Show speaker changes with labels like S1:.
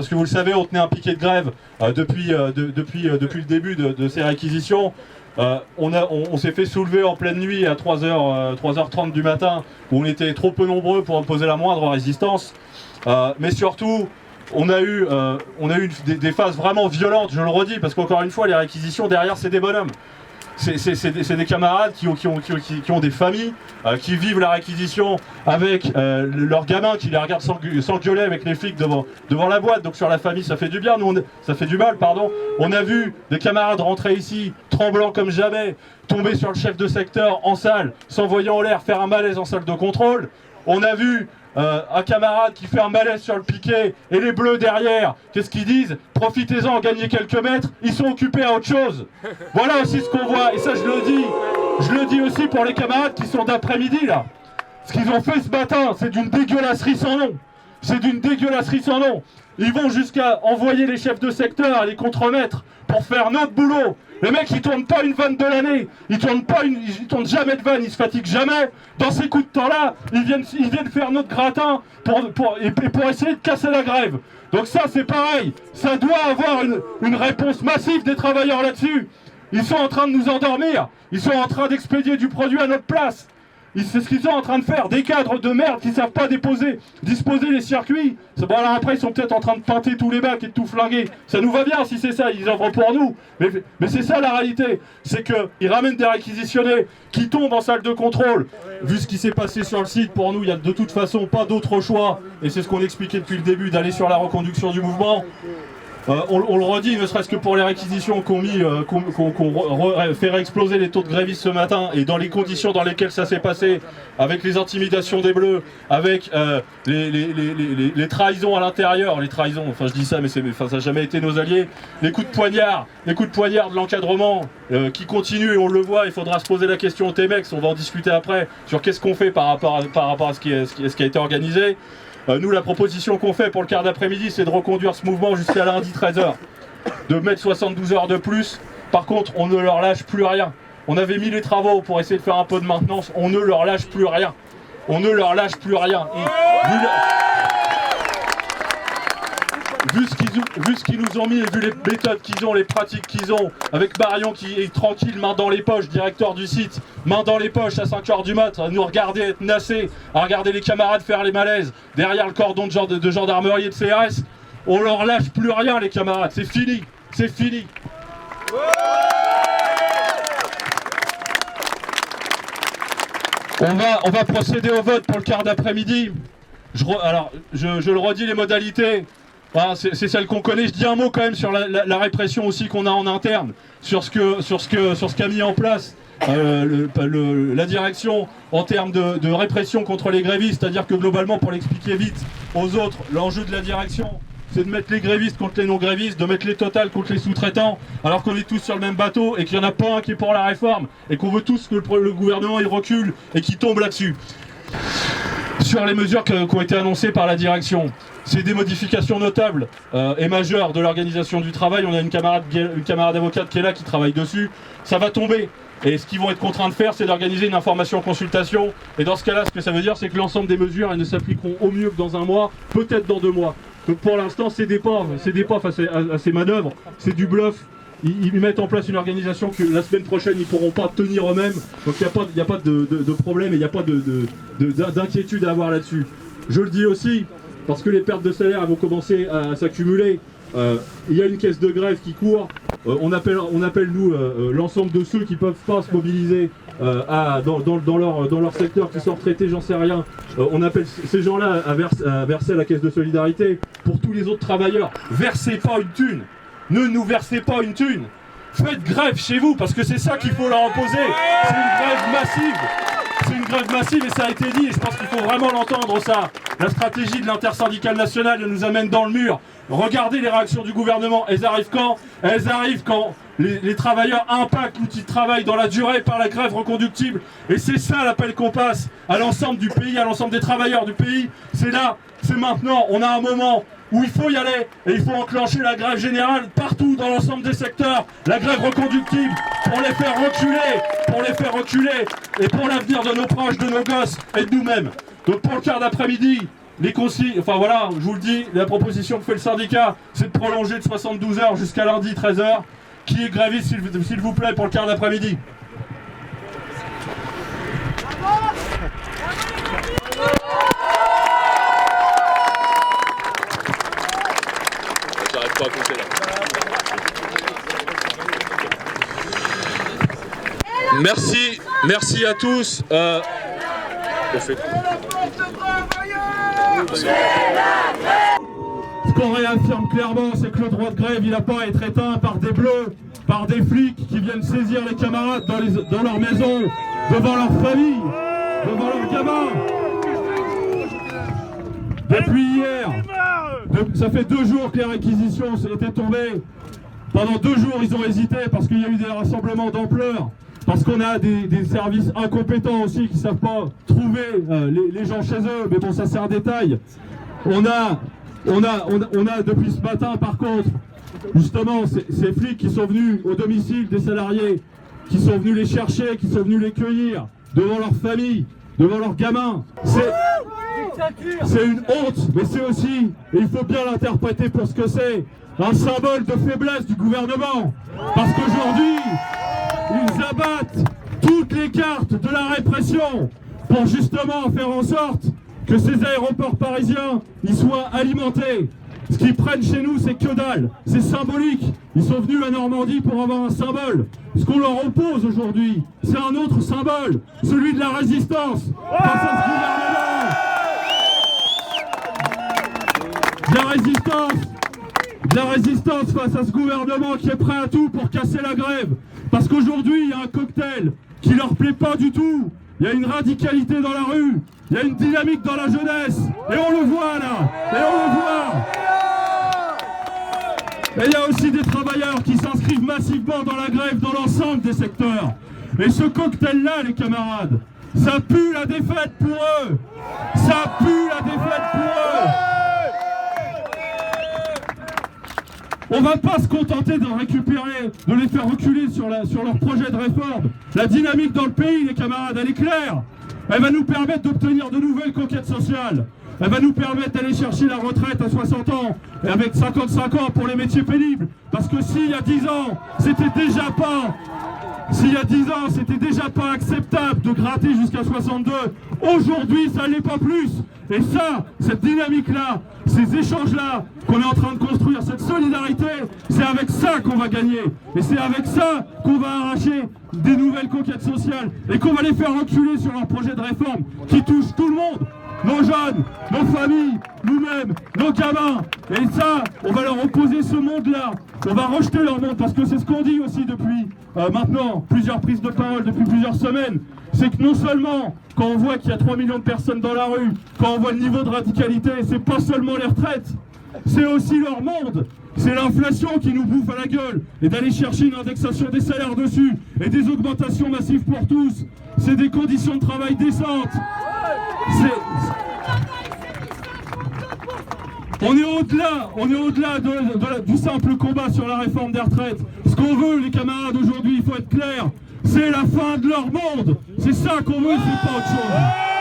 S1: parce que vous le savez, on tenait un piquet de grève depuis le début de ces réquisitions. On s'est fait soulever en pleine nuit à 3h30 du matin, où on était trop peu nombreux pour opposer la moindre résistance. Mais surtout, on a eu des phases vraiment violentes, je le redis, parce qu'encore une fois, les réquisitions, derrière, c'est des bonhommes. C'est des camarades qui ont des familles, qui vivent la réquisition avec leurs gamins, qui les regardent s'engueuler avec les flics devant la boîte. Donc sur la famille, ça fait du bien, ça fait du mal, pardon. On a vu des camarades rentrer ici, tremblants comme jamais, tomber sur le chef de secteur en salle, s'envoyer en l'air, faire un malaise en salle de contrôle. On a vu un camarade qui fait un malaise sur le piquet et les bleus derrière, qu'est-ce qu'ils disent? Profitez-en, gagnez quelques mètres, ils sont occupés à autre chose. Voilà aussi ce qu'on voit, et ça je le dis aussi pour les camarades qui sont d'après-midi là. Ce qu'ils ont fait ce matin, c'est d'une dégueulasserie sans nom. C'est d'une dégueulasserie sans nom. Ils vont jusqu'à envoyer les chefs de secteur, les contremaîtres, pour faire notre boulot. Les mecs, ils tournent pas une vanne de l'année, ils tournent jamais de vanne, ils se fatiguent jamais. Dans ces coups de temps-là, ils viennent faire notre gratin pour essayer de casser la grève. Donc ça, c'est pareil, ça doit avoir une réponse massive des travailleurs là-dessus. Ils sont en train de nous endormir, ils sont en train d'expédier du produit à notre place. C'est ce qu'ils sont en train de faire, des cadres de merde qui ne savent pas disposer les circuits. Bon, alors après ils sont peut-être en train de pinter tous les bacs et de tout flinguer. Ça nous va bien si c'est ça, ils œuvrent pour nous. Mais c'est ça la réalité, c'est qu'ils ramènent des réquisitionnés qui tombent en salle de contrôle. Vu ce qui s'est passé sur le site, pour nous il n'y a de toute façon pas d'autre choix, et c'est ce qu'on expliquait depuis le début, d'aller sur la reconduction du mouvement. On le redit, ne serait-ce que pour les réquisitions qu'on fait réexploser les taux de grévistes ce matin, et dans les conditions dans lesquelles ça s'est passé, avec les intimidations des bleus, avec les trahisons à l'intérieur, les trahisons, enfin je dis ça mais ça n'a jamais été nos alliés, les coups de poignard de l'encadrement qui continuent, et on le voit, il faudra se poser la question au T-MEX, on va en discuter après, sur qu'est-ce qu'on fait par rapport à ce qui a été organisé. Nous, la proposition qu'on fait pour le quart d'après-midi, c'est de reconduire ce mouvement jusqu'à lundi 13h, de mettre 72 heures de plus. Par contre, on ne leur lâche plus rien. On avait mis les travaux pour essayer de faire un peu de maintenance, on ne leur lâche plus rien. On ne leur lâche plus rien. Vu ce qu'ils nous ont mis et vu les méthodes qu'ils ont, les pratiques qu'ils ont, avec Marion qui est tranquille, main dans les poches, directeur du site, main dans les poches à 5h du mat, à nous regarder être nassés, à regarder les camarades faire les malaises, derrière le cordon de gendarmerie et de CRS, on leur lâche plus rien les camarades, c'est fini, c'est fini. On va procéder au vote pour le quart d'après-midi. Je le redis, les modalités. Ah, c'est celle qu'on connaît. Je dis un mot quand même sur la répression aussi qu'on a en interne, sur ce qu'a mis en place la direction en termes de répression contre les grévistes. C'est-à-dire que globalement, pour l'expliquer vite aux autres, l'enjeu de la direction, c'est de mettre les grévistes contre les non-grévistes, de mettre les totales contre les sous-traitants, alors qu'on est tous sur le même bateau et qu'il n'y en a pas un qui est pour la réforme et qu'on veut tous que le gouvernement il recule et qu'il tombe là-dessus. Sur les mesures qui ont été annoncées par la direction, c'est des modifications notables et majeures de l'organisation du travail. On a une camarade avocate qui est là, qui travaille dessus. Ça va tomber. Et ce qu'ils vont être contraints de faire, c'est d'organiser une information-consultation. Et dans ce cas-là, ce que ça veut dire, c'est que l'ensemble des mesures, elles ne s'appliqueront au mieux que dans un mois, peut-être dans 2 mois. Donc pour l'instant, c'est des pas face à ces manœuvres, c'est du bluff. Ils mettent en place une organisation que la semaine prochaine, ils ne pourront pas tenir eux-mêmes. Donc il n'y a pas de problème et il n'y a pas d'inquiétude à avoir là-dessus. Je le dis aussi, parce que les pertes de salaire vont commencer à s'accumuler. Il y a une caisse de grève qui court. On appelle nous l'ensemble de ceux qui ne peuvent pas se mobiliser dans leur secteur, qui sont retraités, j'en sais rien. On appelle ces gens-là à verser à la caisse de solidarité. Pour tous les autres travailleurs, versez pas une thune. Ne nous versez pas une thune. Faites grève chez vous, parce que c'est ça qu'il faut leur imposer. C'est une grève massive. C'est une grève massive et ça a été dit, et je pense qu'il faut vraiment l'entendre ça. La stratégie de l'intersyndicale nationale nous amène dans le mur. Regardez les réactions du gouvernement, elles arrivent quand? Elles arrivent quand les travailleurs impactent l'outil de travail dans la durée par la grève reconductible. Et c'est ça l'appel qu'on passe à l'ensemble du pays, à l'ensemble des travailleurs du pays. C'est là, c'est maintenant, on a un moment où il faut y aller et il faut enclencher la grève générale partout dans l'ensemble des secteurs, la grève reconductible pour les faire reculer et pour l'avenir de nos proches, de nos gosses et de nous-mêmes. Donc pour le quart d'après-midi, les consignes, enfin voilà, je vous le dis, la proposition que fait le syndicat, c'est de prolonger de 72 heures jusqu'à lundi 13h. Qui est gréviste, s'il vous plaît, pour le quart d'après-midi?
S2: J'arrête pas à compter là. Merci à tous. On fait...
S1: Ce qu'on réaffirme clairement, c'est que le droit de grève, il n'a pas à être éteint par des bleus, par des flics qui viennent saisir les camarades dans leur maison, devant leur famille, devant leurs gamins. Depuis hier, ça fait 2 jours que les réquisitions étaient tombées. Pendant 2 jours, ils ont hésité parce qu'il y a eu des rassemblements d'ampleur. Parce qu'on a des services incompétents aussi qui ne savent pas trouver les gens chez eux. Mais bon, ça c'est un détail. On a depuis ce matin, par contre, justement, ces flics qui sont venus au domicile des salariés, qui sont venus les chercher, qui sont venus les cueillir devant leur famille, devant leurs gamins. C'est une honte, mais c'est aussi, et il faut bien l'interpréter pour ce que c'est, un symbole de faiblesse du gouvernement. Parce qu'aujourd'hui, ils abattent toutes les cartes de la répression pour justement faire en sorte que ces aéroports parisiens ils soient alimentés. Ce qu'ils prennent chez nous, c'est que dalle, c'est symbolique. Ils sont venus à Normandie pour avoir un symbole. Ce qu'on leur oppose aujourd'hui, c'est un autre symbole, celui de la résistance face à ce gouvernement. De la résistance face à ce gouvernement qui est prêt à tout pour casser la grève. Parce qu'aujourd'hui, il y a un cocktail qui leur plaît pas du tout. Il y a une radicalité dans la rue. Il y a une dynamique dans la jeunesse. Et on le voit là. Et on le voit. Et il y a aussi des travailleurs qui s'inscrivent massivement dans la grève dans l'ensemble des secteurs. Et ce cocktail-là, les camarades, ça pue la défaite pour eux. Ça pue la défaite pour eux. On va pas se contenter de les faire reculer sur leur projet de réforme. La dynamique dans le pays, les camarades, elle est claire. Elle va nous permettre d'obtenir de nouvelles conquêtes sociales. Elle va nous permettre d'aller chercher la retraite à 60 ans et avec 55 ans pour les métiers pénibles. Parce que s'il y a 10 ans, c'était déjà pas acceptable de gratter jusqu'à 62, aujourd'hui ça l'est pas plus. Et ça, cette dynamique-là, ces échanges-là qu'on est en train de construire, cette solidarité, c'est avec ça qu'on va gagner. Et c'est avec ça qu'on va arracher des nouvelles conquêtes sociales et qu'on va les faire reculer sur leur projet de réforme qui touche tout le monde. Nos jeunes, nos familles, nous-mêmes, nos gamins. Et ça, on va leur opposer ce monde-là. On va rejeter leur monde parce que c'est ce qu'on dit aussi depuis maintenant plusieurs prises de parole, depuis plusieurs semaines. C'est que non seulement, quand on voit qu'il y a 3 millions de personnes dans la rue, quand on voit le niveau de radicalité, c'est pas seulement les retraites, c'est aussi leur monde. C'est l'inflation qui nous bouffe à la gueule. Et d'aller chercher une indexation des salaires dessus et des augmentations massives pour tous. C'est des conditions de travail décentes. On est au-delà du simple combat sur la réforme des retraites. Ce qu'on veut, les camarades, aujourd'hui, il faut être clair, c'est la fin de leur monde. C'est ça qu'on veut, c'est pas autre chose.